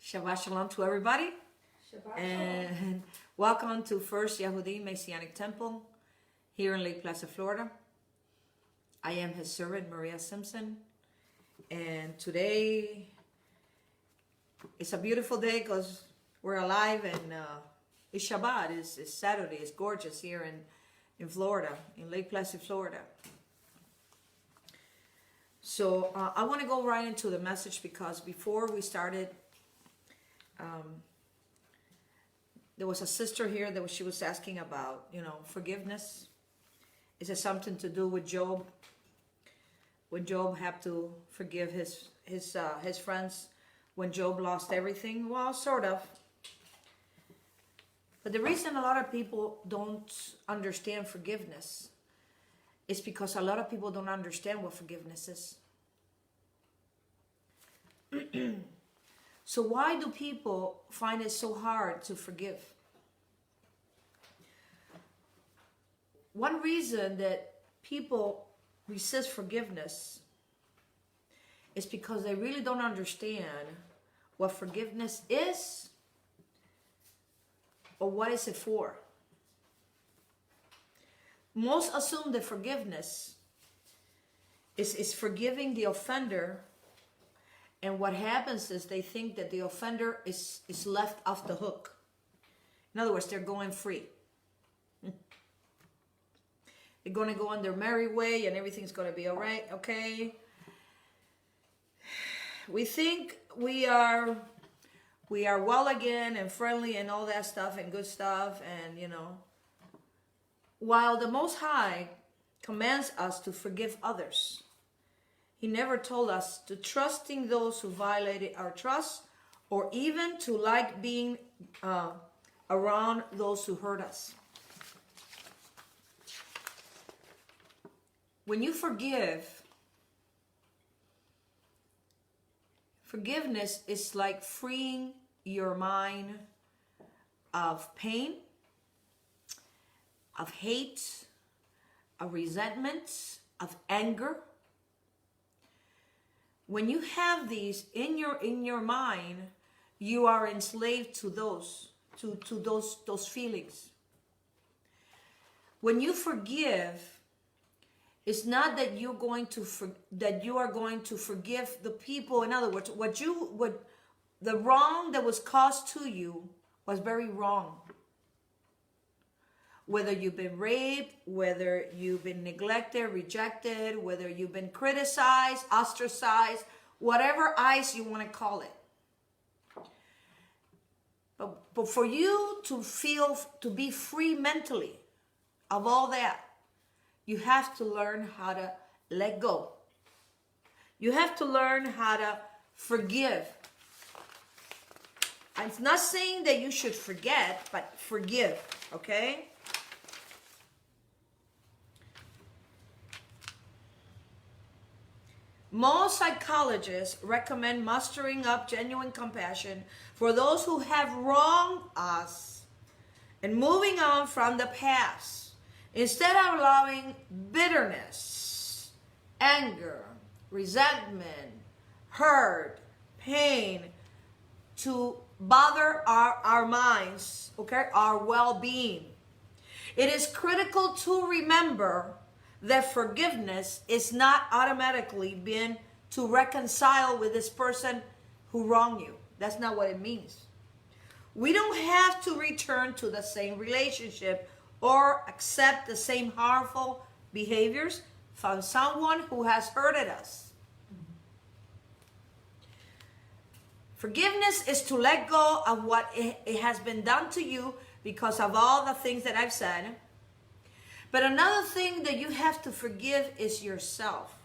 Shabbat Shalom to everybody. Shabbat And welcome to First Yahudin Messianic Temple here in Lake Placid, Florida. I am his servant, Maria Simpson. And today it's a beautiful day because we're alive and it's Shabbat. It's Saturday. It's gorgeous here in Florida, in Lake Placid, Florida. So I want to go right into the message because before we started, there was a sister here that she was asking about, forgiveness. Is it something to do with Job? Would Job have to forgive his friends when Job lost everything? Well, sort of. But the reason a lot of people don't understand forgiveness is because a lot of people don't understand what forgiveness is. So why do people find it so hard to forgive? One reason that people resist forgiveness is because they really don't understand what forgiveness is or what is it for. Most assume that forgiveness is forgiving the offender, and what happens is they think that the offender is left off the hook. In other words, they're going free. They're going to go on their merry way and everything's going to be all right, okay? We think we are well again and friendly and all that stuff and good stuff, and while the Most High commands us to forgive others, He never told us to trusting those who violated our trust or even to like being around those who hurt us. When you forgive, forgiveness is like freeing your mind of pain, of hate, of resentment, of anger. When you have these in your mind, you are enslaved to those feelings. When you forgive, it's not that you are going to forgive the people. In other words, the wrong that was caused to you was very wrong. Whether you've been raped, whether you've been neglected, rejected, whether you've been criticized, ostracized, whatever eyes you want to call it. But for you to be free mentally of all that, you have to learn how to let go. You have to learn how to forgive. I'm not saying that you should forget, but forgive, okay? Most psychologists recommend mustering up genuine compassion for those who have wronged us and moving on from the past, instead of allowing bitterness, anger, resentment, hurt, pain to bother our minds, okay, our well-being. It is critical to remember that forgiveness is not automatically being to reconcile with this person who wronged you. That's not what it means. We don't have to return to the same relationship or accept the same harmful behaviors from someone who has hurted us. Forgiveness is to let go of what it has been done to you because of all the things that I've said. But another thing that you have to forgive is yourself.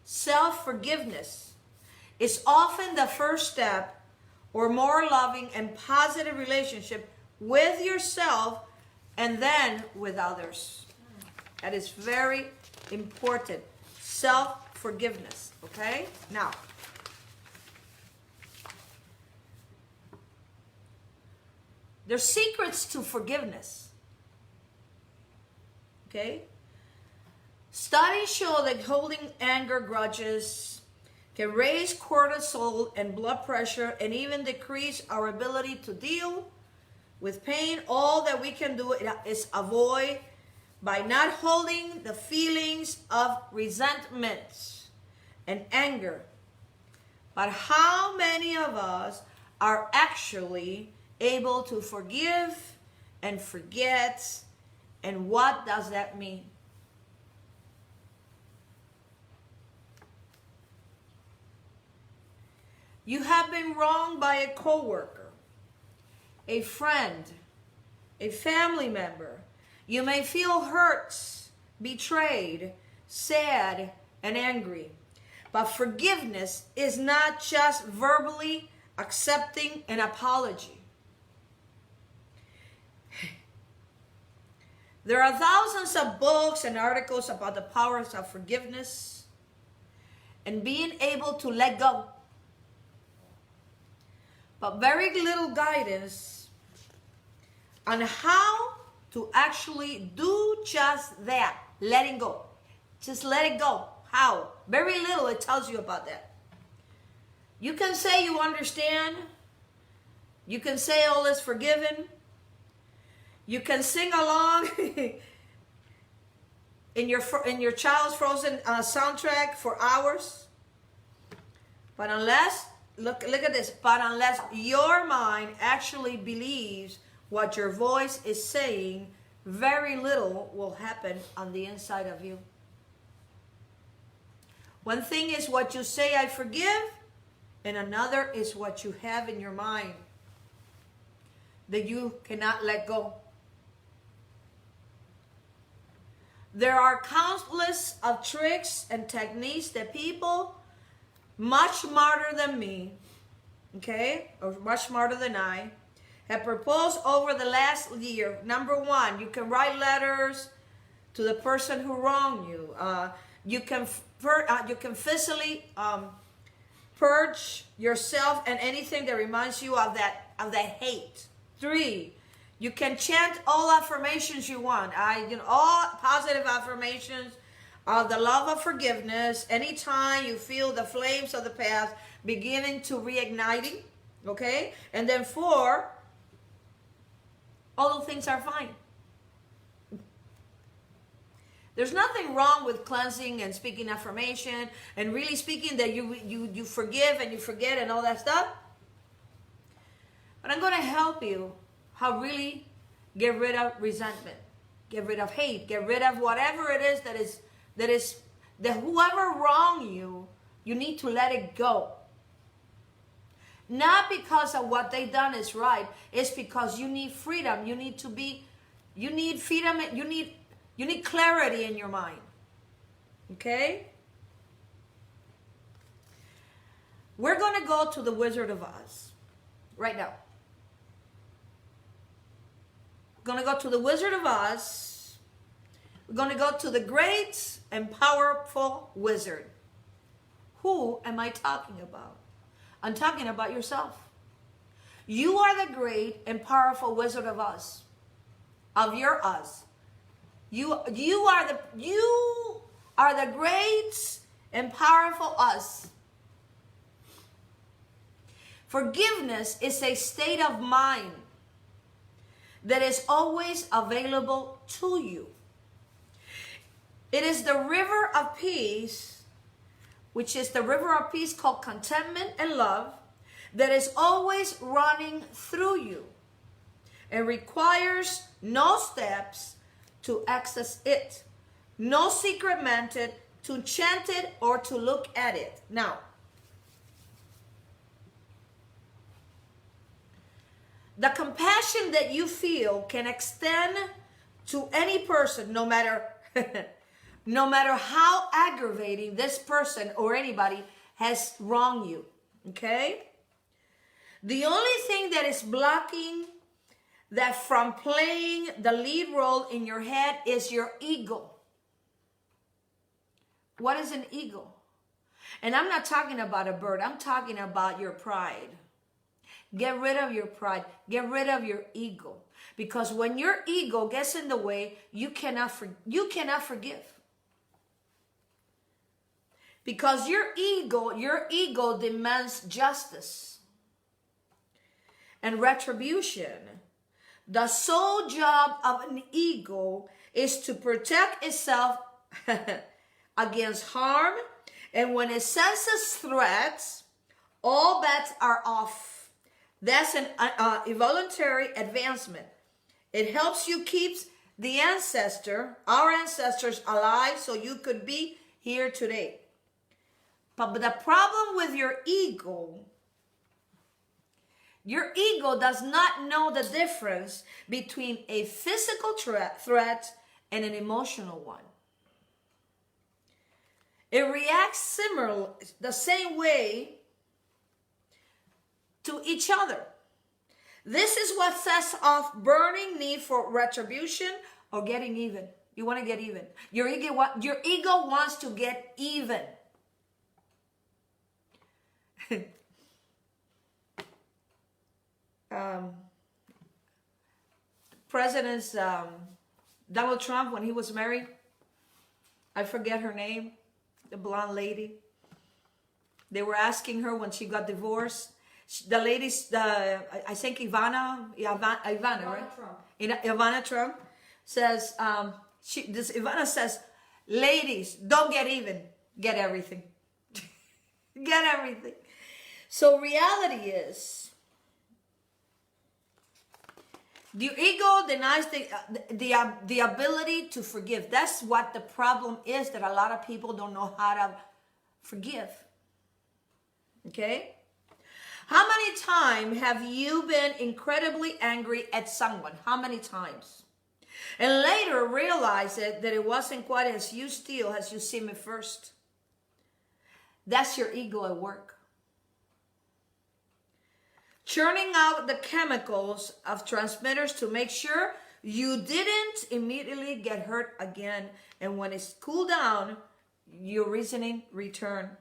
Self-forgiveness is often the first step or more loving and positive relationship with yourself and then with others. That is very important. Self-forgiveness, okay? Now, there's secrets to forgiveness. Okay? Studies show that holding anger grudges can raise cortisol and blood pressure and even decrease our ability to deal with pain. All that we can do is avoid by not holding the feelings of resentment and anger. But how many of us are actually able to forgive and forget? And what does that mean? You have been wronged by a coworker, a friend, a family member. You may feel hurt, betrayed, sad, and angry. But forgiveness is not just verbally accepting an apology. There are thousands of books and articles about the powers of forgiveness and being able to let go. But very little guidance on how to actually do just that, letting go. Just let it go. How? Very little it tells you about that. You can say you understand. You can say all is forgiven. You can sing along in your child's Frozen soundtrack for hours. But unless, look at this, but unless your mind actually believes what your voice is saying, very little will happen on the inside of you. One thing is what you say, I forgive, and another is what you have in your mind that you cannot let go. There are countless of tricks and techniques that people much smarter than me, okay, or much smarter than I, have proposed over the last year. Number one, you can write letters to the person who wronged you. You can physically purge yourself and anything that reminds you of that hate. 3, you can chant all affirmations you want. All positive affirmations of the love of forgiveness. Anytime you feel the flames of the past beginning to reigniting, okay? And then 4, all those things are fine. There's nothing wrong with cleansing and speaking affirmation and really speaking that you forgive and you forget and all that stuff. But I'm going to help you how really get rid of resentment, get rid of hate, get rid of whatever it is that whoever wronged you, you need to let it go. Not because of what they done is right, it's because you need freedom. You need freedom, you need clarity in your mind. Okay? We're going to go to the Wizard of Oz right now. We're going to go to the Wizard of Oz. We're going to go to the great and powerful wizard. Who am I talking about? I'm talking about yourself. You are the great and powerful Wizard of Oz. Of your Oz. You are the great and powerful Oz. Forgiveness is a state of mind that is always available to you. It is the river of peace, which is the river of peace called contentment and love, that is always running through you. It requires no steps to access it, no secret method to chant it or to look at it. Now, the compassion that you feel can extend to any person, no matter how aggravating this person or anybody has wronged you. Okay? The only thing that is blocking that from playing the lead role in your head is your ego. What is an ego? And I'm not talking about a bird. I'm talking about your pride. Get rid of your pride. Get rid of your ego. Because when your ego gets in the way, you cannot forgive. Because your ego demands justice and retribution. The sole job of an ego is to protect itself against harm, and when it senses threats, all bets are off. That's an involuntary advancement. It helps you keep our ancestors alive so you could be here today. But the problem with your ego does not know the difference between a physical threat and an emotional one. It reacts the same way to each other. This is what sets off burning need for retribution or getting even. You want to get even. Your ego wants to get even. President Donald Trump, when he was married, I forget her name, the blonde lady. They were asking her when she got divorced. The ladies, I think Ivana, right? Trump. Ivana Trump says, Ivana says, ladies, don't get even, get everything. Get everything. So reality is, the ego denies the ability to forgive. That's what the problem is, that a lot of people don't know how to forgive. Okay? How many times have you been incredibly angry at someone? How many times? And later realize that it wasn't quite as you seem at first. That's your ego at work. Churning out the chemicals of transmitters to make sure you didn't immediately get hurt again. And when it's cooled down, your reasoning return.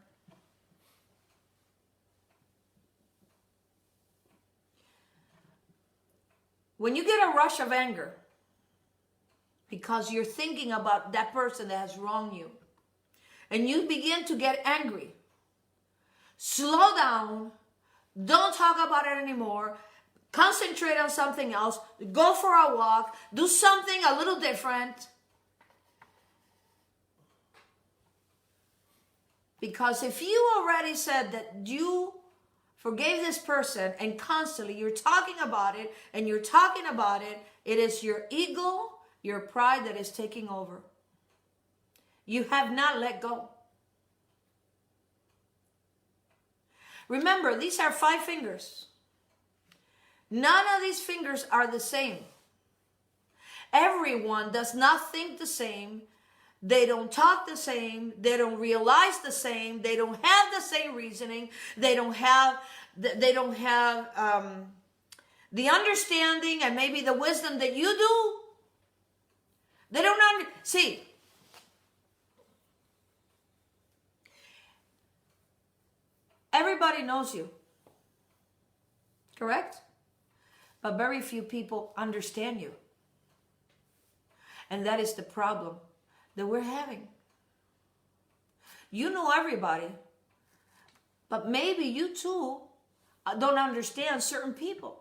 When you get a rush of anger because you're thinking about that person that has wronged you, and you begin to get angry, slow down. Don't talk about it anymore. Concentrate on something else. Go for a walk. Do something a little different. Because if you already said that you forgave this person and constantly you're talking about it and you're talking about it, it is your ego, your pride that is taking over. You have not let go. Remember, these are 5 fingers. None of these fingers are the same. Everyone does not think the same. They don't talk the same. They don't realize the same. They don't have the same reasoning. They don't have the understanding and maybe the wisdom that you do. They don't see. Everybody knows you, correct? But very few people understand you. And that is the problem that we're having. You know everybody, but maybe you too don't understand certain people.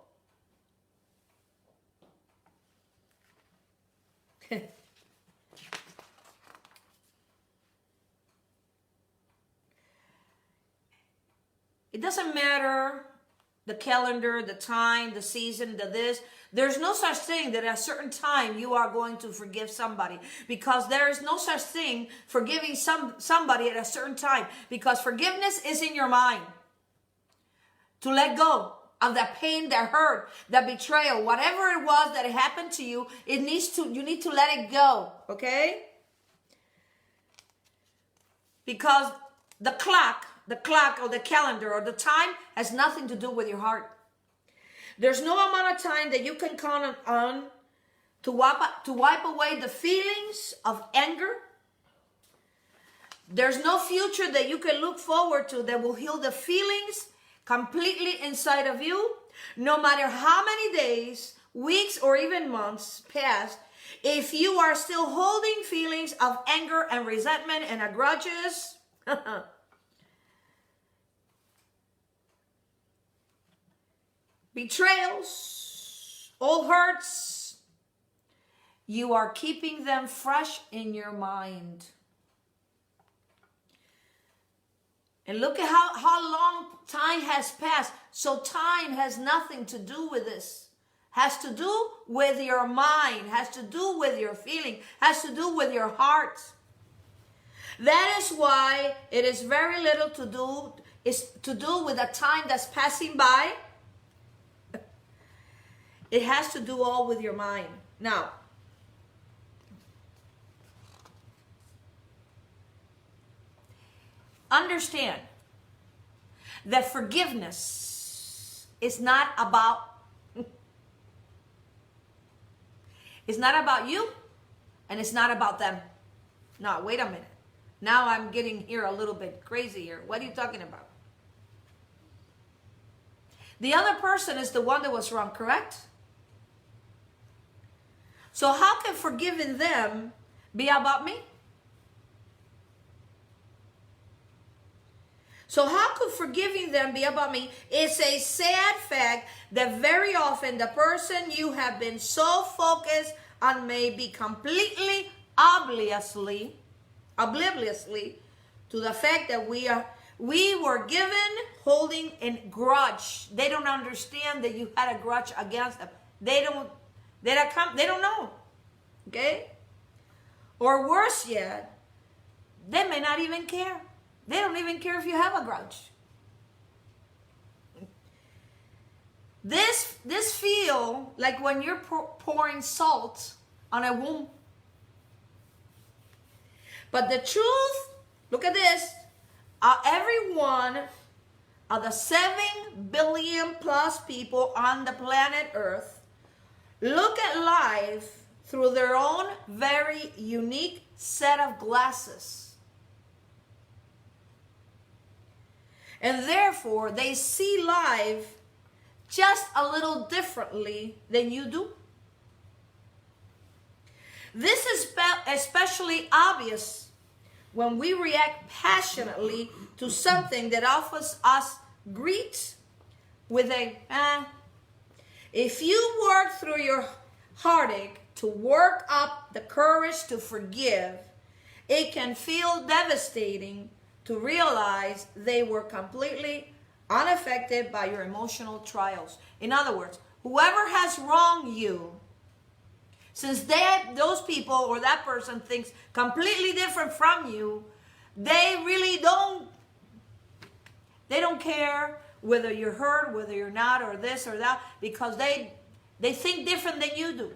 It doesn't matter the calendar, the time, the season, the this. There's no such thing that at a certain time you are going to forgive somebody, because there is no such thing forgiving somebody at a certain time, because forgiveness is in your mind. To let go of that pain, that hurt, that betrayal, whatever it was that happened to you, you need to let it go, okay? Because the clock or the calendar or the time has nothing to do with your heart. There's no amount of time that you can count on to wipe away the feelings of anger. There's no future that you can look forward to that will heal the feelings completely inside of you. No matter how many days, weeks, or even months pass, if you are still holding feelings of anger and resentment and grudges, Betrayals, old hurts, you are keeping them fresh in your mind. And look at how long time has passed. So time has nothing to do with this. Has to do with your mind, has to do with your feeling, has to do with your heart. That is why it is very little to do with the time that's passing by. It has to do all with your mind. Now, understand that forgiveness is not about you, and it's not about them. No, wait a minute. Now I'm getting here a little bit crazy here. What are you talking about? The other person is the one that was wrong, correct? So how can forgiving them be about me? So how could forgiving them be about me? It's a sad fact that very often the person you have been so focused on may be completely obliviously to the fact that we were given holding a grudge. They don't understand that you had a grudge against them. They don't know. Okay? Or worse yet, they may not even care. They don't even care if you have a grudge. This feel like when you're pouring salt on a wound. But the truth, look at this, every one of the 7 billion plus people on the planet Earth look at life through their own very unique set of glasses. And therefore, they see life just a little differently than you do. This is especially obvious when we react passionately to something that offers us greet with a, If you work through your heartache to work up the courage to forgive, it can feel devastating to realize they were completely unaffected by your emotional trials. In other words, whoever has wronged you, since those people or that person thinks completely different from you, they really don't care whether you're hurt, whether you're not, or this or that, because they think different than you do.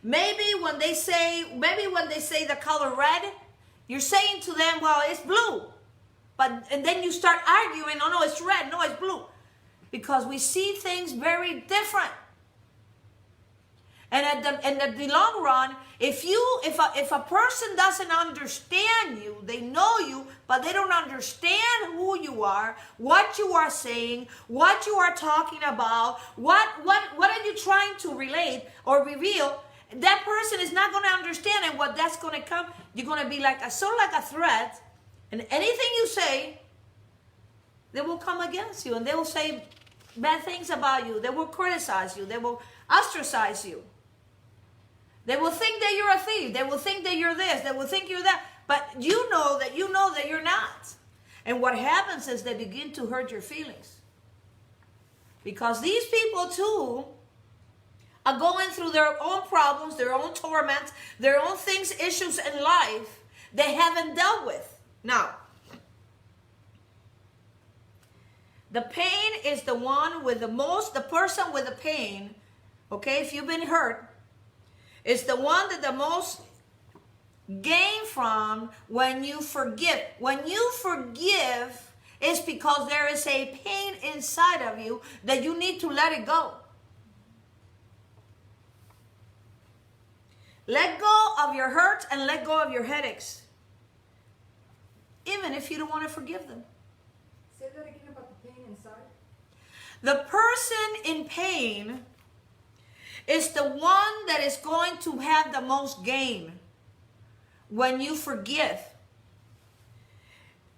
Maybe when they say the color red, you're saying to them, well, it's blue. And then you start arguing, oh no, it's red, no, it's blue. Because we see things very different. And in the long run, if a person doesn't understand you, they know you, but they don't understand who you are, what you are saying, what you are talking about, what are you trying to relate or reveal, that person is not going to understand, and what that's going to come, you're going to be like sort of like a threat, and anything you say, they will come against you, and they will say bad things about you. They will criticize you. They will ostracize you. They will think that you're a thief. They will think that you're this. They will think you're that. But you know that you're not. And what happens is they begin to hurt your feelings. Because these people too are going through their own problems, their own torments, their own things, issues in life they haven't dealt with. Now, the pain is the one with the person with the pain, okay, if you've been hurt, is the one that the most gain from when you forgive. When you forgive, it's because there is a pain inside of you that you need to let it go. Let go of your hurts and let go of your headaches. Even if you don't want to forgive them. Say that again about the pain inside. The person in pain is the one that is going to have the most gain when you forgive.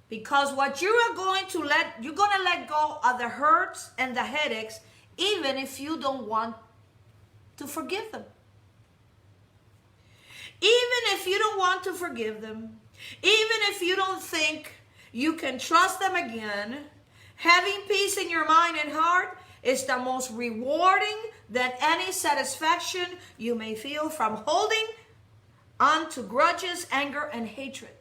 Because what you are going to you're going to let go of the hurts and the headaches, even if you don't want to forgive them. Even if you don't want to forgive them, even if you don't think you can trust them again, having peace in your mind and heart is the most rewarding than any satisfaction you may feel from holding on to grudges, anger, and hatred.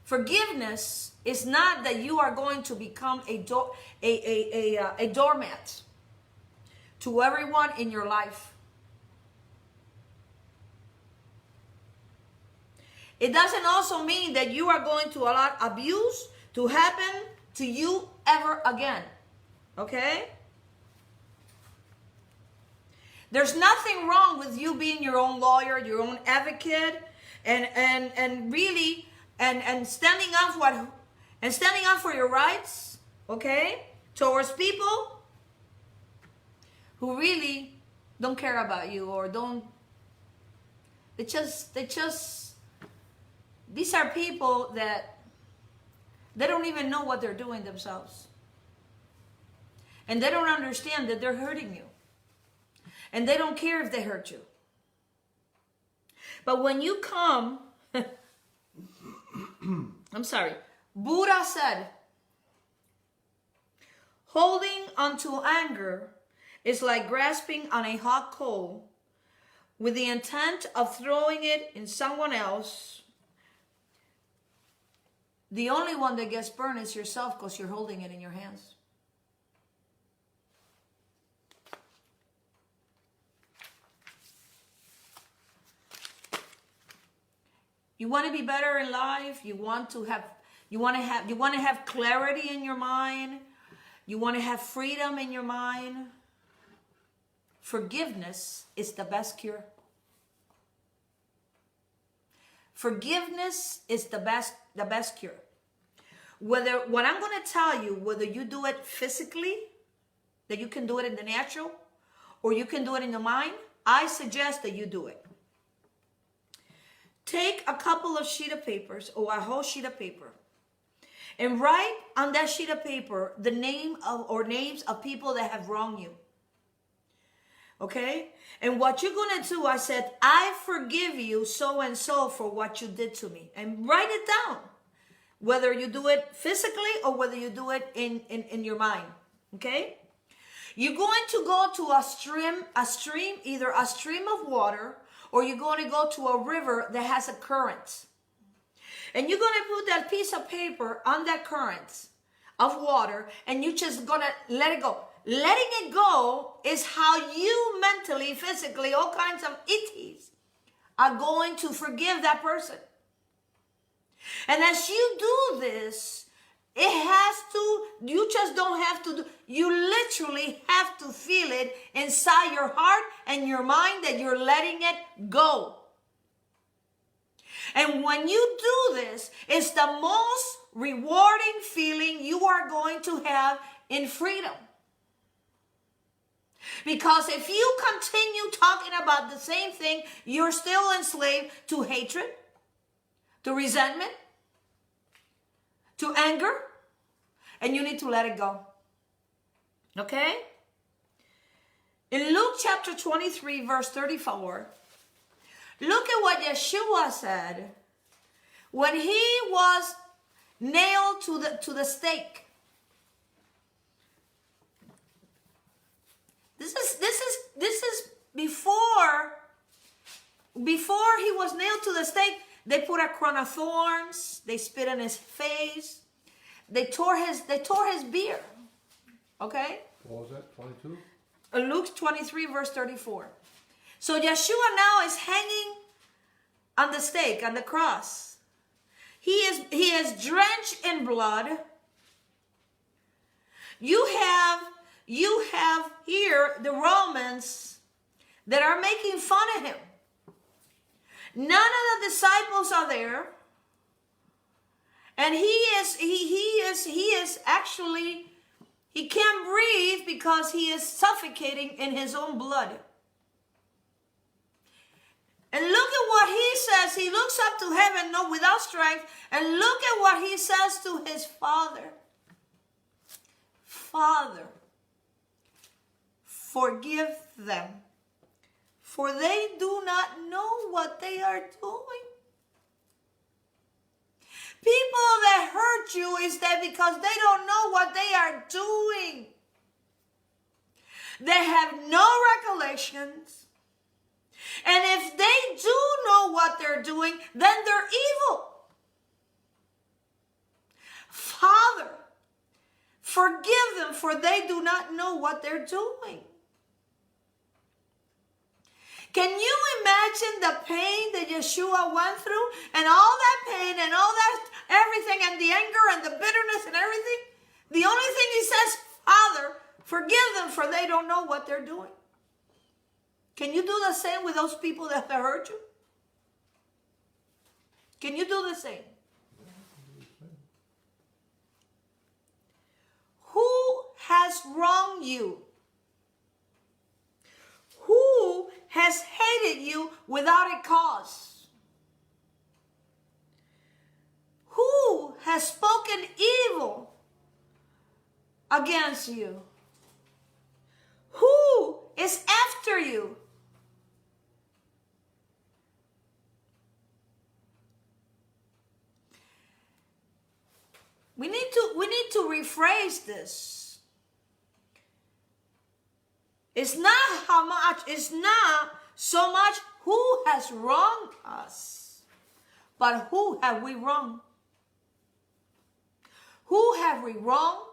Forgiveness is not that you are going to become a doormat to everyone in your life. It doesn't also mean that you are going to allow abuse to happen to you ever again. Okay? There's nothing wrong with you being your own lawyer, your own advocate, and really standing up for your rights, okay, towards people who really don't care about you or don't. These are people that they don't even know what they're doing themselves, and they don't understand that they're hurting you, and they don't care if they hurt you. But when you come. I'm sorry. Buddha said, holding onto anger is like grasping on a hot coal with the intent of throwing it in someone else. The only one that gets burned is yourself because you're holding it in your hands. You want to be better in life. You want to have clarity in your mind. You want to have freedom in your mind. Forgiveness is the best cure. Forgiveness is the best cure. What I'm going to tell you, whether you do it physically, that you can do it in the natural, or you can do it in the mind, I suggest that you do it. Take a couple of sheet of papers or a whole sheet of paper and write on that sheet of paper the name of or names of people that have wronged you. Okay? And what you're going to do, I said, I forgive you so and so for what you did to me. And write it down. Whether you do it physically or whether you do it in your mind. Okay? You're going to go to a stream, either a stream of water, or you're going to go to a river that has a current. And you're going to put that piece of paper on that current of water, and you're just going to let it go. Letting it go is how you mentally, physically, all kinds of itties are going to forgive that person. And as you do this, you just don't have to you literally have to feel it inside your heart and your mind that you're letting it go. And when you do this, it's the most rewarding feeling you are going to have in freedom. Because if you continue talking about the same thing, you're still enslaved to hatred, to resentment, to anger, and you need to let it go. Okay? In Luke chapter 23, verse 34, look at what Yeshua said when he was nailed to the stake. This is before he was nailed to the stake. They put a crown of thorns. They spit in his face. They tore his beard. Okay? What was that? 22? Luke 23, verse 34. So Yeshua now is hanging on the stake, on the cross. He is drenched in blood. You have here the Romans that are making fun of him. None of the disciples are there. And he is actually, he can't breathe because he is suffocating in his own blood. And look at what he says. He looks up to heaven, no, without strength. And look at what he says to his father. Father, forgive them, for they do not know what they are doing. People that hurt you is that because they don't know what they are doing. They have no recollections. And if they do know what they're doing, then they're evil. Father, forgive them, for they do not know what they're doing. Can you imagine the pain that Yeshua went through? And all that pain and all that everything and the anger and the bitterness and everything? The only thing he says, Father, forgive them, for they don't know what they're doing. Can you do the same with those people that have hurt you? Can you do the same? Who has wronged you? Who has hated you without a cause? Who has spoken evil against you? Who is after you? We need to rephrase this. It's not so much who has wronged us, but who have we wronged? Who have we wronged?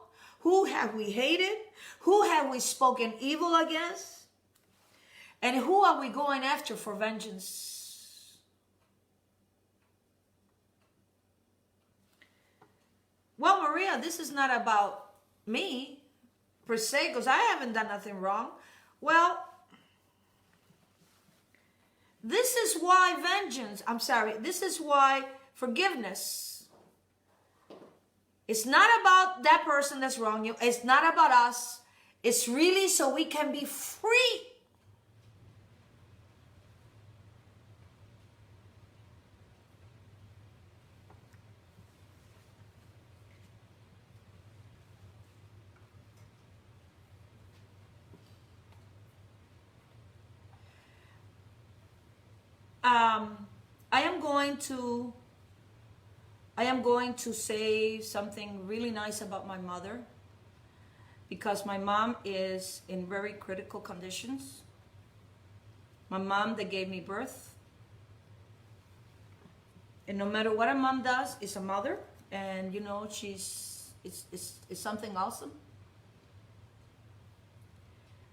Who have we hated? Who have we spoken evil against? And who are we going after for vengeance? Well, Maria, this is not about me per se, because I haven't done nothing wrong. Well, this is why this is why forgiveness. It's not about that person that's wronged you. It's not about us. It's really so we can be free. I am going to say something really nice about my mother, because my mom is in very critical conditions. My mom that gave me birth. And no matter what a mom does, is a mother, and you know, it's something awesome.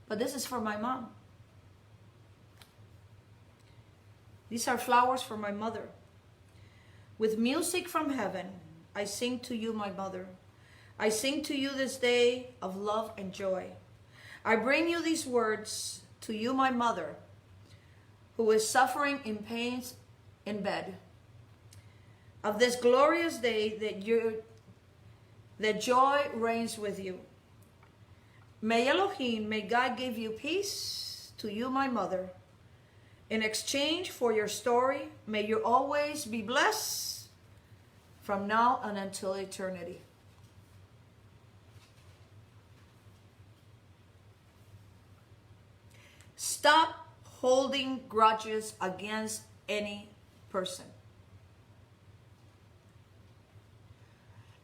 But this is for my mom. These are flowers for my mother. With music from heaven, I sing to you, my mother. I sing to you this day of love and joy. I bring you these words to you, my mother, who is suffering in pains in bed. Of this glorious day that joy reigns with you. May Elohim, may God give you peace to you, my mother. In exchange for your story, may you always be blessed from now and until eternity. Stop holding grudges against any person.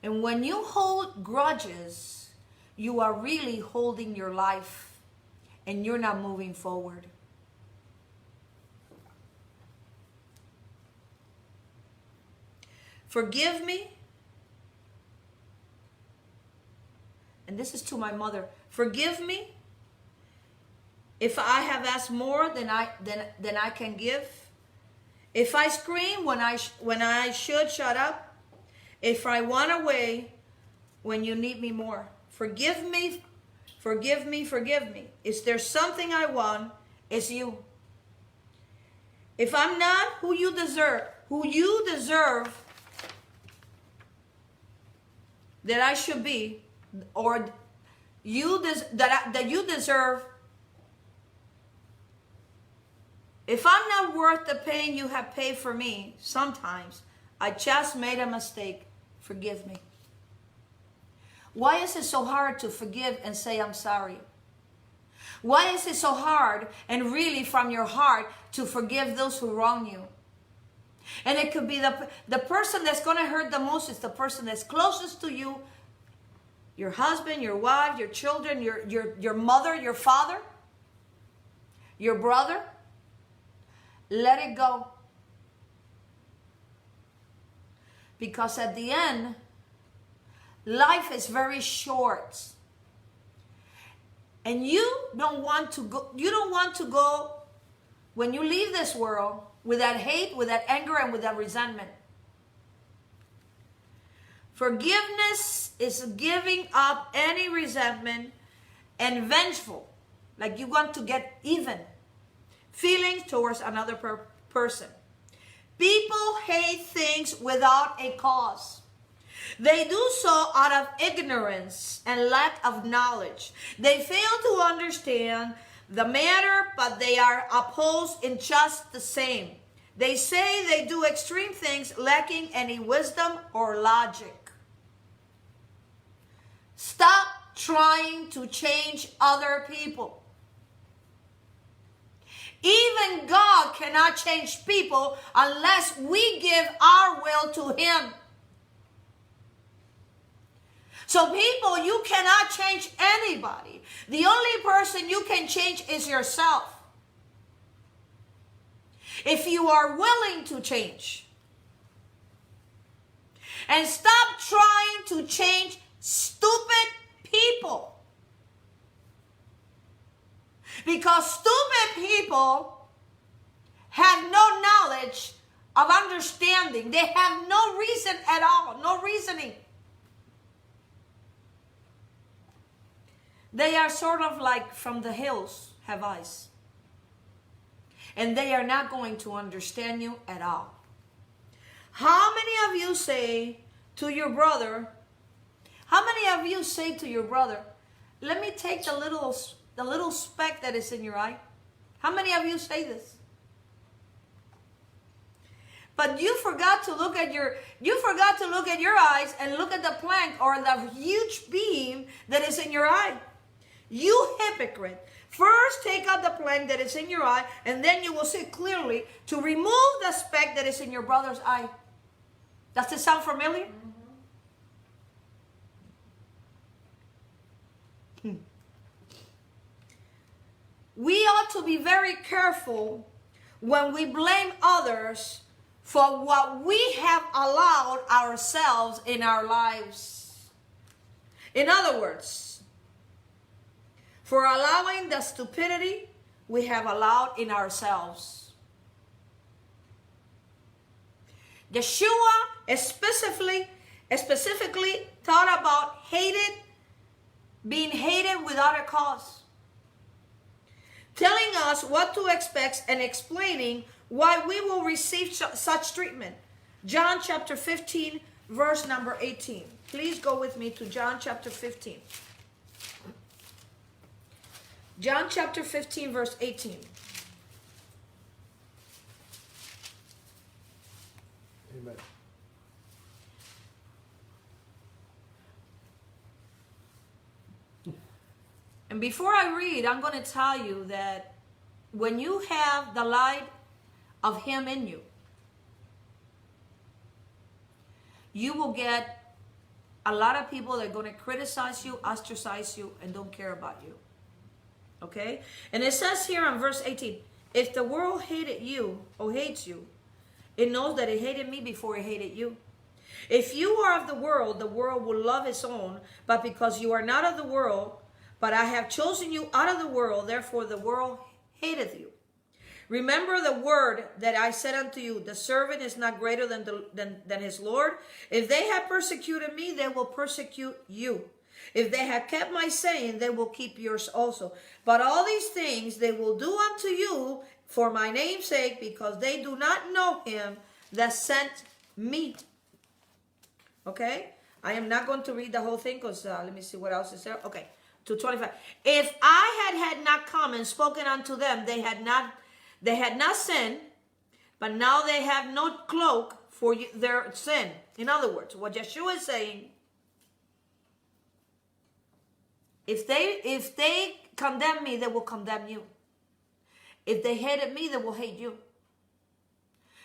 And when you hold grudges, you are really holding your life and you're not moving forward. Forgive me. And this is to my mother. Forgive me if I have asked more than I can give. If I scream when I should shut up. If I run away when you need me more. Forgive me. Forgive me. Forgive me. Is there something I want? It's you. If I'm not who you deserve that I should be, or that you deserve If I'm not worth the pain you have paid for me, sometimes I just made a mistake. Forgive me. Why is it so hard to forgive and say I'm sorry? Why is it so hard and really from your heart to forgive those who wrong you? And it could be the person that's going to hurt the most is the person that's closest to you. Your husband, your wife, your children, your mother, your father, your brother. Let it go. Because at the end, life is very short. And you don't want to go when you leave this world with that hate, with that anger, and with that resentment. Forgiveness is giving up any resentment and vengeful, like you want to get even feelings towards another person. People hate things without a cause. They do so out of ignorance and lack of knowledge. They fail to understand the matter, but they are opposed in just the same. They say they do extreme things lacking any wisdom or logic. Stop trying to change other people. Even God cannot change people unless we give our will to Him. So people, you cannot change anybody. The only person you can change is yourself. If you are willing to change. And stop trying to change stupid people. Because stupid people have no knowledge of understanding. They have no reason at all, no reasoning. They are sort of like from the hills have eyes. And they are not going to understand you at all. How many of you say to your brother, let me take the little speck that is in your eye? How many of you say this? But you forgot to look at your eyes and look at the plank or the huge beam that is in your eye. You hypocrite. First take out the plank that is in your eye, and then you will see clearly to remove the speck that is in your brother's eye. Does it sound familiar? We ought to be very careful when we blame others for what we have allowed ourselves in our lives. In other words, for allowing the stupidity we have allowed in ourselves. Yeshua specifically thought about being hated without a cause. Telling us what to expect and explaining why we will receive such treatment. John chapter 15, verse number 18. Please go with me to John chapter 15. John chapter 15, verse 18. Amen. And before I read, I'm going to tell you that when you have the light of Him in you, you will get a lot of people that are going to criticize you, ostracize you, and don't care about you. Okay? And it says here on verse 18, if the world hated you or hates you, it knows that it hated me before it hated you. If you are of the world will love its own, but because you are not of the world, but I have chosen you out of the world, therefore the world hateth you. Remember the word that I said unto you, the servant is not greater than his Lord. If they have persecuted me, they will persecute you. If they have kept my saying, they will keep yours also. But all these things they will do unto you for my name's sake, because they do not know him that sent me. Okay? I am not going to read the whole thing because let me see what else is there. Okay. To 25. If I had not come and spoken unto them, they They had not sinned, but now they have no cloak for their sin. In other words, what Yeshua is saying, if they condemn me, they will condemn you. If they hated me, they will hate you.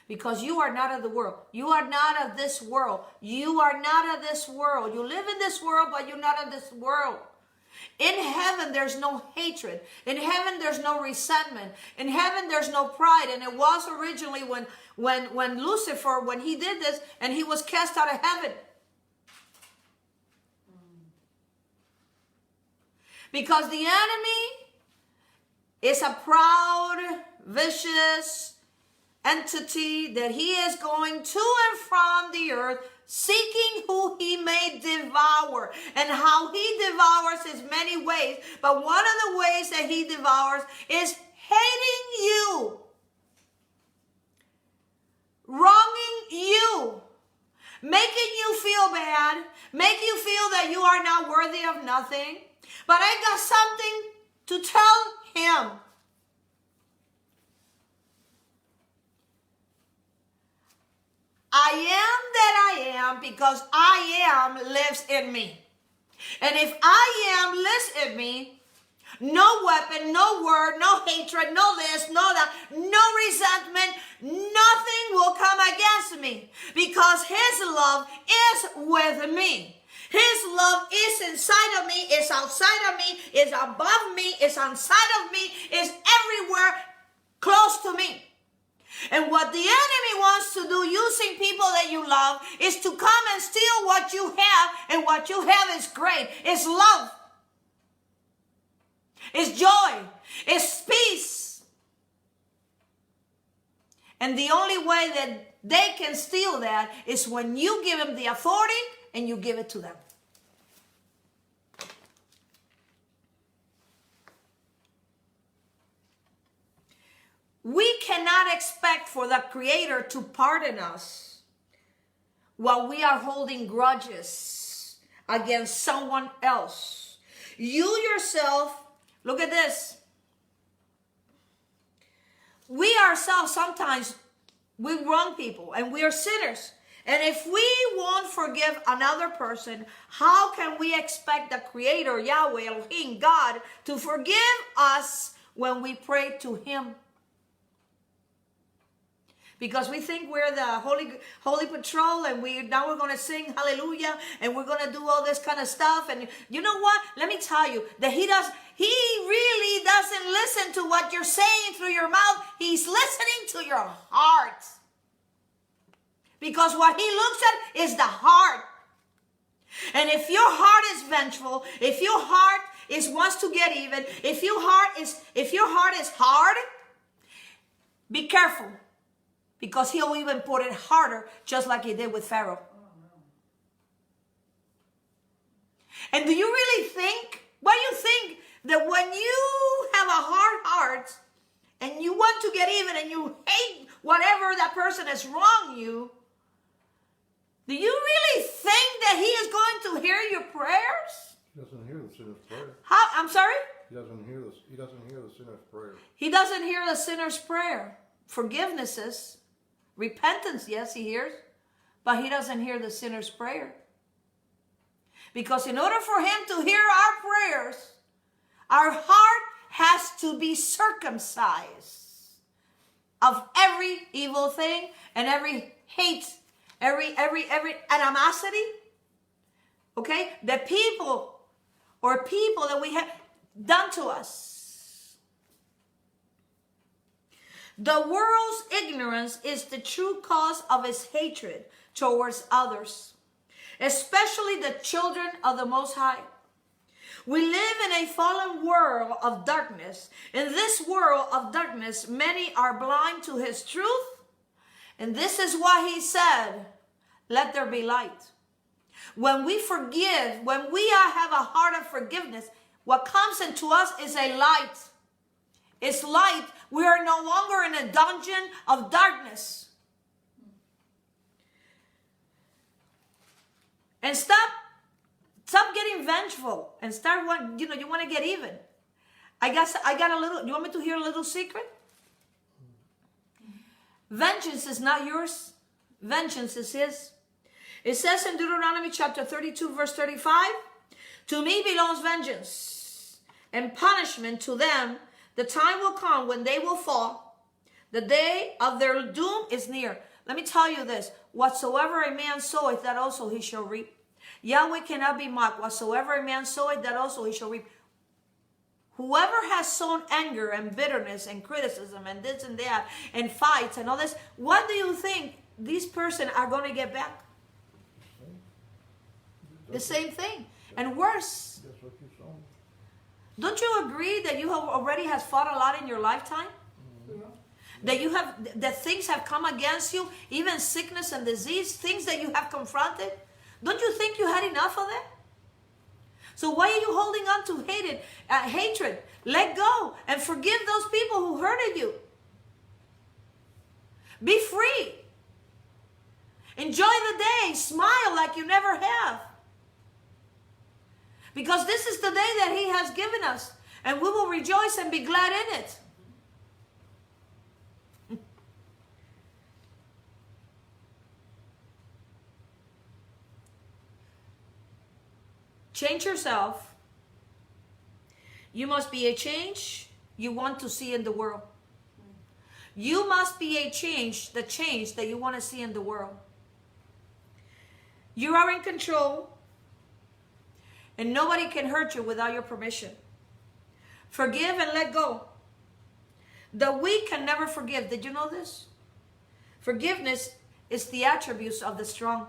Because you are not of the world. You are not of this world. You are not of this world. You live in this world, but you're not of this world. In heaven, there's no hatred. In heaven, there's no resentment. In heaven, there's no pride. And it was originally when Lucifer, when he did this, and he was cast out of heaven. Because the enemy is a proud, vicious entity that he is going to and from the earth, seeking who he may devour. And how he devours is many ways. But one of the ways that he devours is hating you, wronging you, making you feel bad, making you feel that you are not worthy of nothing. But I got something to tell him. I am that I am because I am lives in me. And if I am lives in me, no weapon, no word, no hatred, no this, no that, no resentment, nothing will come against me. Because his love is with me. His love is inside of me, is outside of me, is above me, is on side of me, is everywhere close to me. And what the enemy wants to do using people that you love is to come and steal what you have, and what you have is great. It's love. It's joy. It's peace. And the only way that they can steal that is when you give them the authority and you give it to them. We cannot expect for the Creator to pardon us while we are holding grudges against someone else. You yourself, look at this. We ourselves sometimes, we wrong people and we are sinners. And if we won't forgive another person, how can we expect the Creator, Yahweh, Elohim, God, to forgive us when we pray to Him? Because we think we're the holy patrol, and now we're going to sing hallelujah, and we're going to do all this kind of stuff. And you know what? Let me tell you that he really doesn't listen to what you're saying through your mouth. He's listening to your heart. Because what he looks at is the heart. And if your heart is vengeful, if your heart wants to get even, if your heart is hard, be careful. Because he'll even put it harder, just like he did with Pharaoh. And do you really think, why do you think that when you have a hard heart and you want to get even and you hate whatever that person has wronged you, do you really think that he is going to hear your prayers? He doesn't hear the sinner's prayer. How? I'm sorry? He doesn't hear the sinner's prayer. He doesn't hear the sinner's prayer. Forgivenesses. Repentance, yes, he hears, but he doesn't hear the sinner's prayer. Because in order for him to hear our prayers, our heart has to be circumcised of every evil thing and every hate, every animosity. Okay? The people that we have done to us. The world's ignorance is the true cause of its hatred towards others, especially the children of the Most High. We live in a fallen world of darkness. In this world of darkness, many are blind to His truth. And this is why He said, let there be light. When we forgive, when we have a heart of forgiveness, what comes into us is a light. It's light. We are no longer in a dungeon of darkness. And stop getting vengeful and start you want to get even. I got a little, you want me to hear a little secret? Vengeance is not yours. Vengeance is his. It says in Deuteronomy chapter 32 verse 35, to me belongs vengeance and punishment to them. The time will come when they will fall. The day of their doom is near. Let me tell you this. Whatsoever a man soweth, that also he shall reap. Yahweh cannot be mocked. Whatsoever a man soweth, that also he shall reap. Whoever has sown anger and bitterness and criticism and this and that and fights and all this, what do you think these person are going to get back? The same thing. And worse. That's what you saw. Don't you agree that you have already has fought a lot in your lifetime? That things have come against you, even sickness and disease, things that you have confronted. Don't you think you had enough of that? So why are you holding on to hatred? Let go and forgive those people who hurted you. Be free. Enjoy the day. Smile like you never have. Because this is the day that he has given us. And we will rejoice and be glad in it. Change yourself. You must be a change you want to see in the world. You must be a change, the change that you want to see in the world. You are in control, and nobody can hurt you without your permission. Forgive and let go. The weak can never forgive. Did you know this? Forgiveness is the attributes of the strong.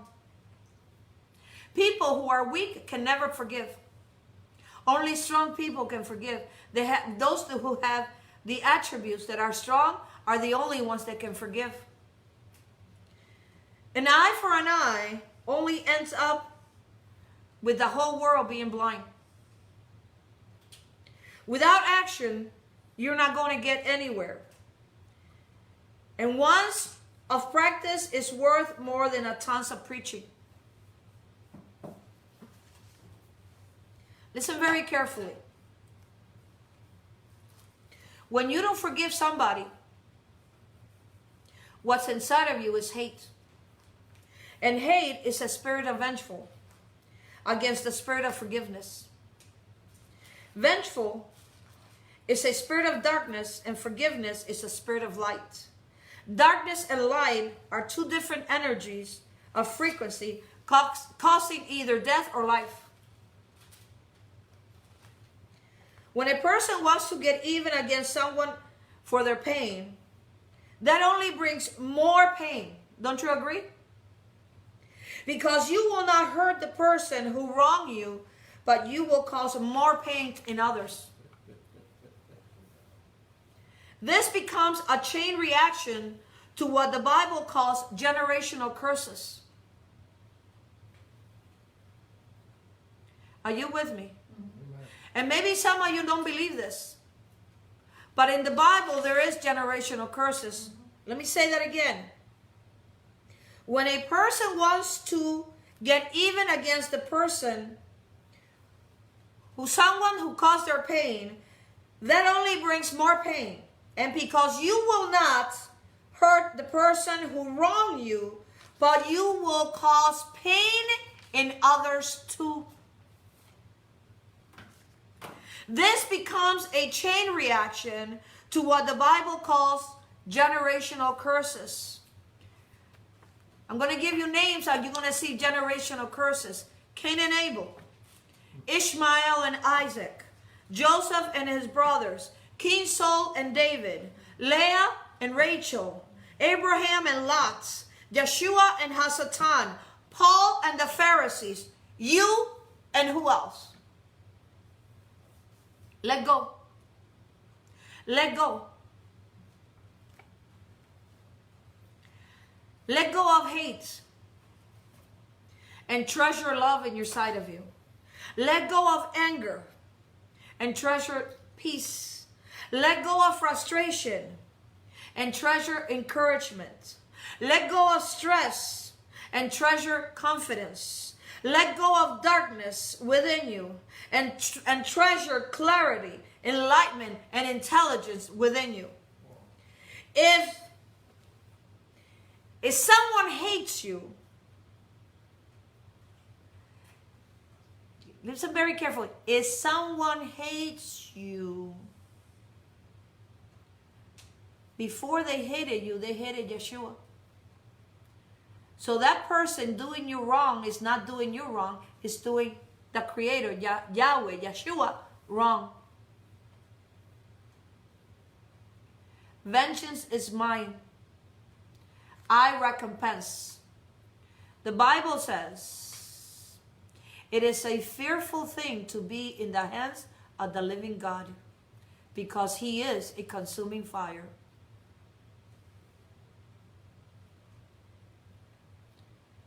People who are weak can never forgive. Only strong people can forgive. Those who have the attributes that are strong are the only ones that can forgive. An eye for an eye only ends up with the whole world being blind. Without action, you're not going to get anywhere. And once of practice is worth more than a tons of preaching. Listen very carefully. When you don't forgive somebody, what's inside of you is hate. And hate is a spirit of vengeful against the spirit of forgiveness. Vengeful is a spirit of darkness, and forgiveness is a spirit of light. Darkness and light are two different energies of frequency, causing either death or life. When a person wants to get even against someone for their pain, that only brings more pain. Don't you agree? Because you will not hurt the person who wronged you, but you will cause more pain in others. This becomes a chain reaction to what the Bible calls generational curses. Are you with me? And maybe some of you don't believe this. But in the Bible, there is generational curses. Let me say that again. When a person wants to get even against the person, someone who caused their pain, that only brings more pain. And because you will not hurt the person who wronged you, but you will cause pain in others too. This becomes a chain reaction to what the Bible calls generational curses. I'm going to give you names and you're going to see generational curses. Cain and Abel, Ishmael and Isaac, Joseph and his brothers, King Saul and David, Leah and Rachel, Abraham and Lot, Joshua and Hasatan, Paul and the Pharisees, you and who else? Let go. Let go. Let go of hate and treasure love in your side of you. Let go of anger and treasure peace. Let go of frustration and treasure encouragement. Let go of stress and treasure confidence. Let go of darkness within you and treasure clarity, enlightenment, and intelligence within you. If If someone hates you, listen very carefully. If someone hates you, before they hated you, they hated Yeshua. So that person doing you wrong is not doing you wrong. It's doing the Creator, Yahweh, Yeshua, wrong. Vengeance is mine. I recompense. The Bible says, it is a fearful thing to be in the hands of the living God, because He is a consuming fire.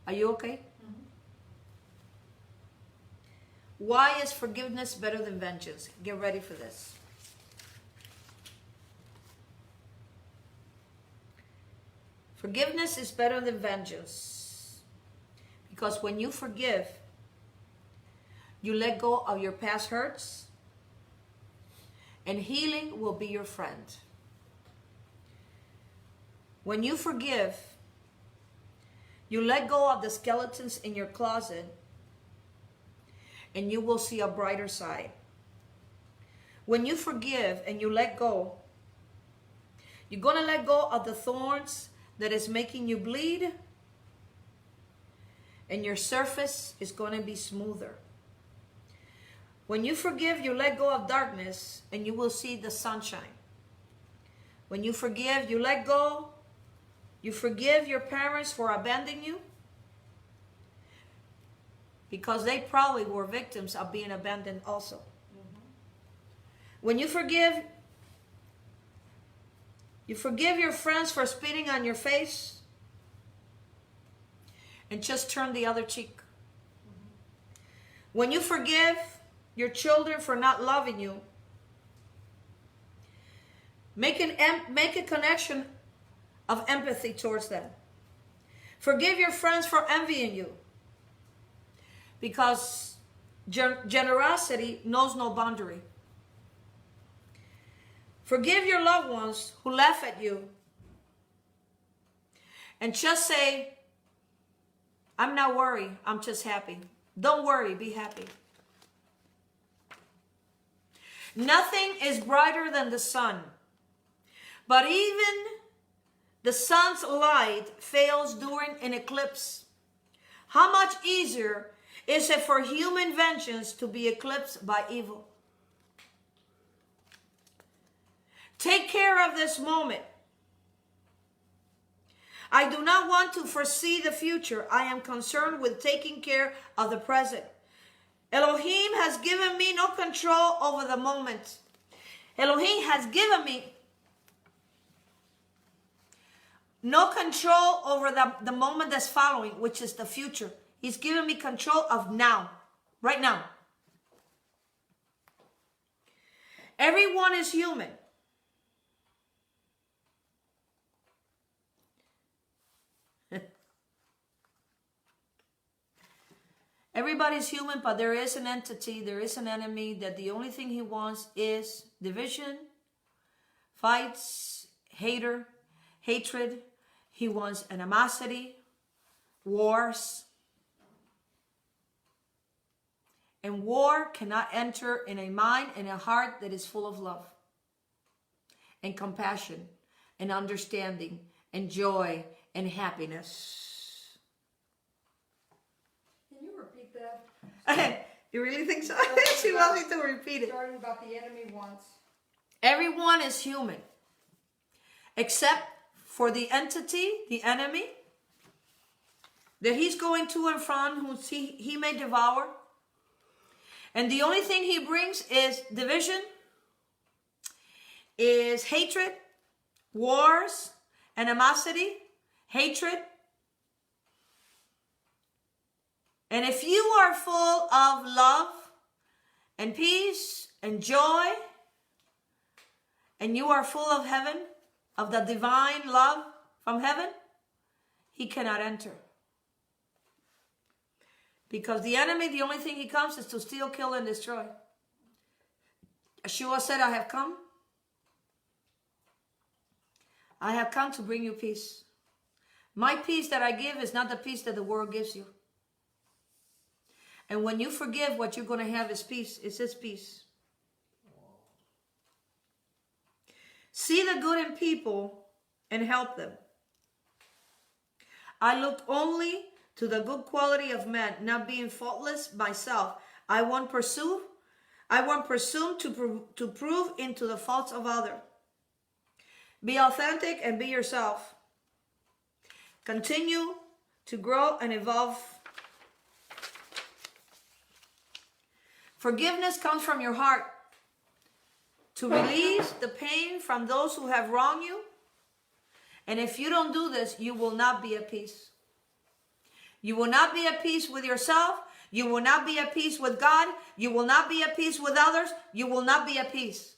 Are you okay? Mm-hmm. Why is forgiveness better than vengeance? Get ready for this. Forgiveness is better than vengeance, because when you forgive, you let go of your past hurts, and healing will be your friend. When you forgive, you let go of the skeletons in your closet, and you will see a brighter side. When you forgive and you let go, you're going to let go of the thorns that is making you bleed, and your surface is going to be smoother. When you forgive, you let go of darkness, and you will see the sunshine. When you forgive, you let go. You forgive your parents for abandoning you, because they probably were victims of being abandoned also. Mm-hmm. When you forgive your friends for spitting on your face, and just turn the other cheek. Mm-hmm. When you forgive your children for not loving you, make a connection of empathy towards them. Forgive your friends for envying you, because generosity knows no boundary. Forgive your loved ones who laugh at you, and just say, I'm not worried, I'm just happy. Don't worry, be happy. Nothing is brighter than the sun, but even the sun's light fails during an eclipse. How much easier is it for human vengeance to be eclipsed by evil? Take care of this moment. I do not want to foresee the future. I am concerned with taking care of the present. Elohim has given me no control over the moment. Elohim has given me no control over the moment that's following, which is the future. He's given me control of now, right now. Everyone is human. Everybody's human, but there is an entity, there is an enemy that the only thing he wants is division, fights, hatred. He wants animosity, wars. And war cannot enter in a mind and a heart that is full of love and compassion and understanding and joy and happiness. Can you repeat that? You really think so? She wants me to repeat it. Starting about the enemy wants. Everyone is human, except for the entity, the enemy, that he's going to and from, who he may devour. And the only thing he brings is division, is hatred, wars, animosity, hatred. And if you are full of love and peace and joy, and you are full of heaven, of the divine love from heaven, he cannot enter. Because the enemy, the only thing he comes is to steal, kill, and destroy. Yeshua said, I have come to bring you peace. My peace that I give is not the peace that the world gives you. And when you forgive, what you're going to have is peace. It's His peace. See the good in people and help them. I look only to the good quality of men, not being faultless myself. I won't presume to prove into the faults of others. Be authentic and be yourself. Continue to grow and evolve. Forgiveness comes from your heart. To release the pain from those who have wronged you. And if you don't do this, you will not be at peace. You will not be at peace with yourself. You will not be at peace with God. You will not be at peace with others. You will not be at peace.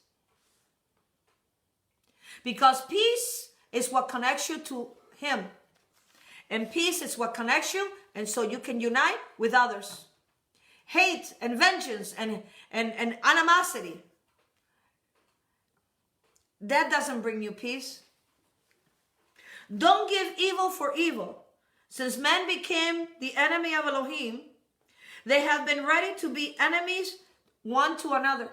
Because peace is what connects you to Him. And peace is what connects you, and so you can unite with others. Hate and vengeance and animosity, that doesn't bring you peace. Don't give evil for evil. Since man became the enemy of Elohim, they have been ready to be enemies one to another.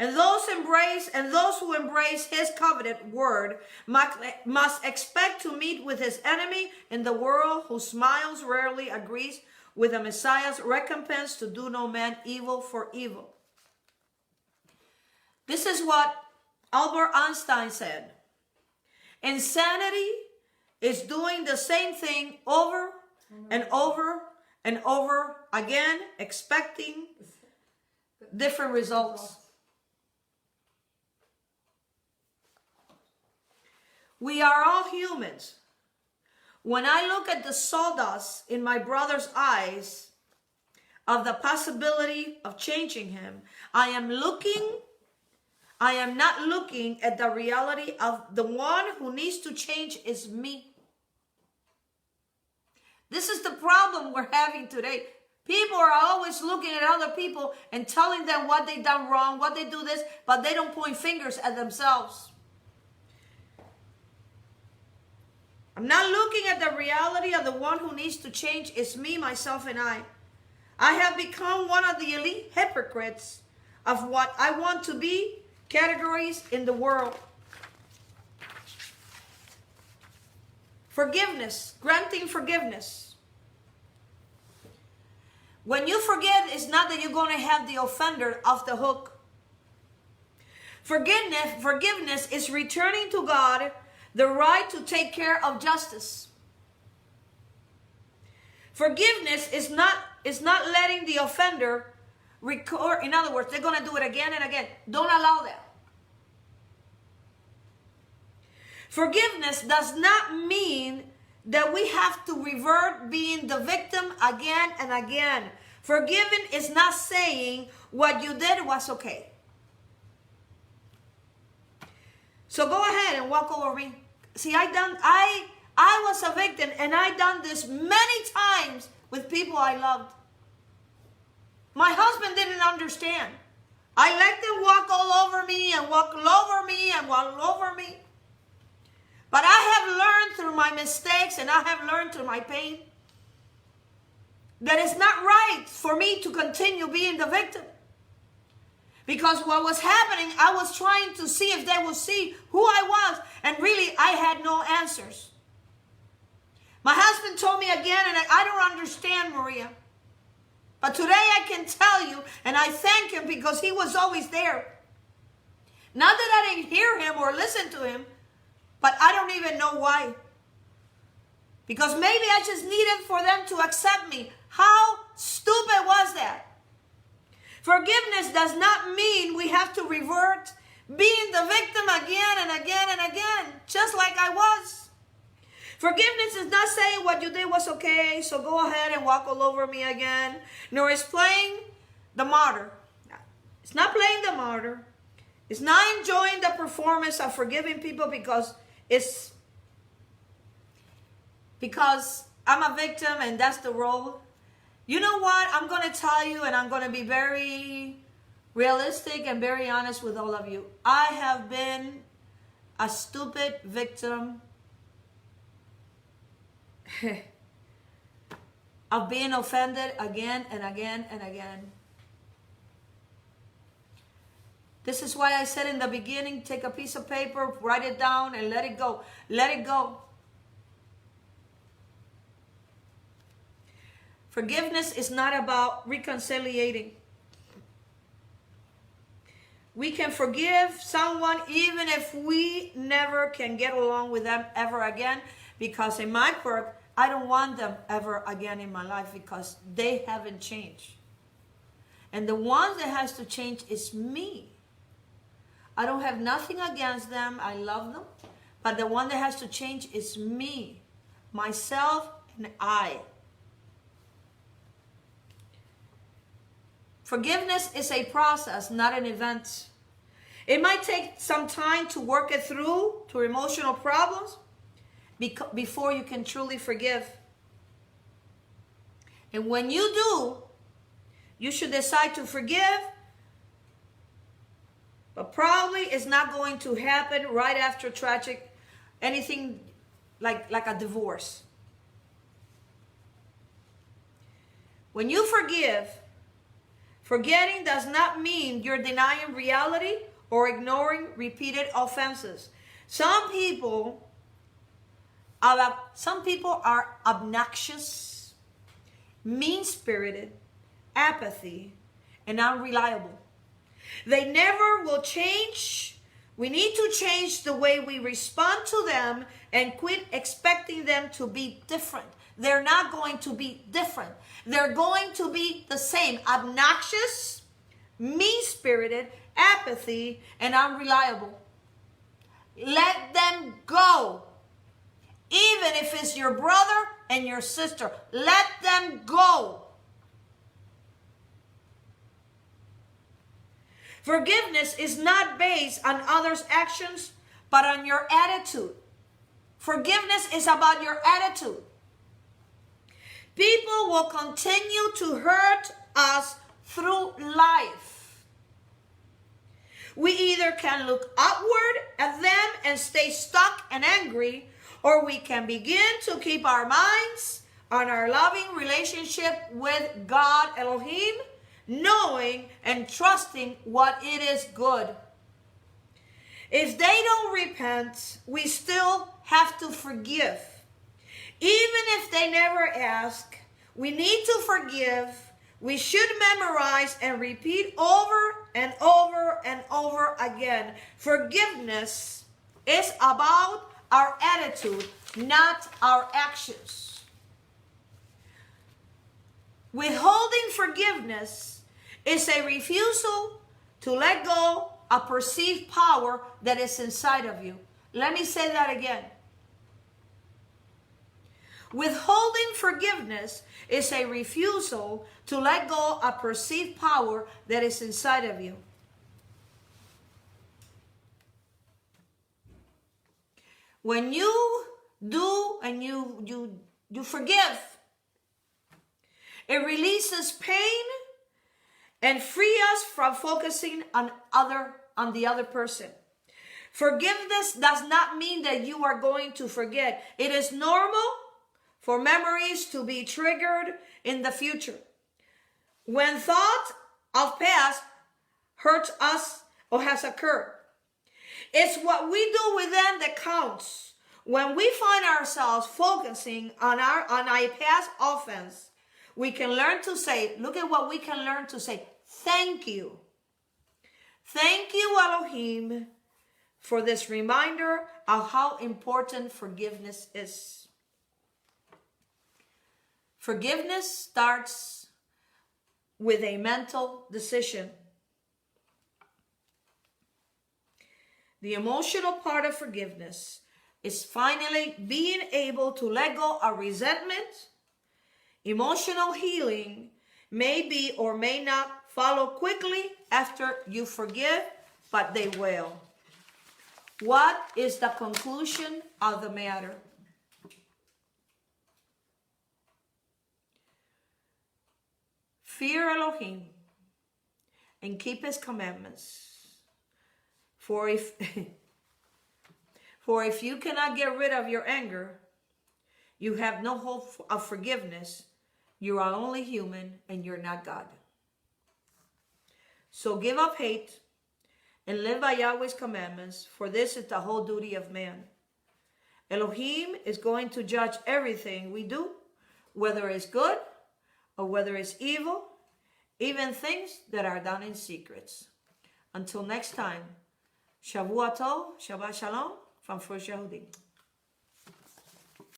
And those who embrace His covenant word must expect to meet with His enemy in the world, who smiles rarely agrees with the Messiah's recompense to do no man evil for evil. This is what Albert Einstein said. Insanity is doing the same thing over and over and over again, expecting different results. We are all humans. When I look at the sawdust in my brother's eyes of the possibility of changing him, I am not looking at the reality of the one who needs to change is me. This is the problem we're having today. People are always looking at other people and telling them what they done wrong, what they do this, but they don't point fingers at themselves. I'm not looking at the reality of the one who needs to change is me, myself, and I. I have become one of the elite hypocrites of what I want to be categories in the world. Forgiveness, granting forgiveness. When you forgive, it's not that you're going to have the offender off the hook. Forgiveness is returning to God the right to take care of justice. Forgiveness is not letting the offender record. In other words, they're going to do it again and again. Don't allow that. Forgiveness does not mean that we have to revert being the victim again and again. Forgiving is not saying what you did was okay. So go ahead and walk over me. See, I was a victim, and I done this many times with people I loved. My husband didn't understand. I let them walk all over me and walk all over me and walk all over me. But I have learned through my mistakes, and I have learned through my pain, that it's not right for me to continue being the victim. Because what was happening, I was trying to see if they would see who I was. And really, I had no answers. My husband told me again, and I don't understand, Maria. But today I can tell you, and I thank him because he was always there. Not that I didn't hear him or listen to him, but I don't even know why. Because maybe I just needed for them to accept me. How stupid was that? Forgiveness does not mean we have to revert being the victim again and again and again, just like I was. Forgiveness is not saying what you did was okay, so go ahead and walk all over me again, nor is playing the martyr. It's not playing the martyr. It's not enjoying the performance of forgiving people because I'm a victim and that's the role. You know what? I'm going to tell you, and I'm going to be very realistic and very honest with all of you. I have been a stupid victim of being offended again and again and again. This is why I said in the beginning, take a piece of paper, write it down, and let it go. Let it go. Forgiveness is not about reconciliating. We can forgive someone even if we never can get along with them ever again, because in my work, I don't want them ever again in my life because they haven't changed. And the one that has to change is me. I don't have nothing against them. I love them. But the one that has to change is me, myself, and I. Forgiveness is a process, not an event. It might take some time to work it through to emotional problems before you can truly forgive. And when you do, you should decide to forgive, but probably it's not going to happen right after tragic, anything like a divorce. When you forgive, forgetting does not mean you're denying reality or ignoring repeated offenses. Some people are obnoxious, mean-spirited, apathy, and unreliable. They never will change. We need to change the way we respond to them and quit expecting them to be different. They're not going to be different. They're going to be the same. Obnoxious, mean-spirited, apathy, and unreliable. Let them go. Even if it's your brother and your sister, let them go. Forgiveness is not based on others' actions, but on your attitude. Forgiveness is about your attitude. People will continue to hurt us through life. We either can look upward at them and stay stuck and angry, or we can begin to keep our minds on our loving relationship with God Elohim, knowing and trusting what it is good. If they don't repent, we still have to forgive. Even if they never ask, we need to forgive. We should memorize and repeat over and over and over again. Forgiveness is about our attitude, not our actions. Withholding forgiveness is a refusal to let go of perceived power that is inside of you. Let me say that again. Withholding forgiveness is a refusal to let go of perceived power that is inside of you. When you do and you forgive, it releases pain and frees us from focusing on the other person. Forgiveness does not mean that you are going to forget. It is normal for memories to be triggered in the future. When thought of past hurts us or has occurred, it's what we do with them that counts. When we find ourselves focusing on a past offense, we can learn to say, look at what we can learn to say, thank you. Thank you, Elohim, for this reminder of how important forgiveness is. Forgiveness starts with a mental decision. The emotional part of forgiveness is finally being able to let go of resentment. Emotional healing may be or may not follow quickly after you forgive, but they will. What is the conclusion of the matter? Fear Elohim and keep his commandments. For if For if you cannot get rid of your anger, you have no hope of forgiveness. You are only human and you're not God. So give up hate and live by Yahweh's commandments, for this is the whole duty of man. Elohim is going to judge everything we do, whether it's good or whether it's evil, even things that are done in secrets. Until next time, Shavua Tov, Shabbat Shalom from First Yahudin.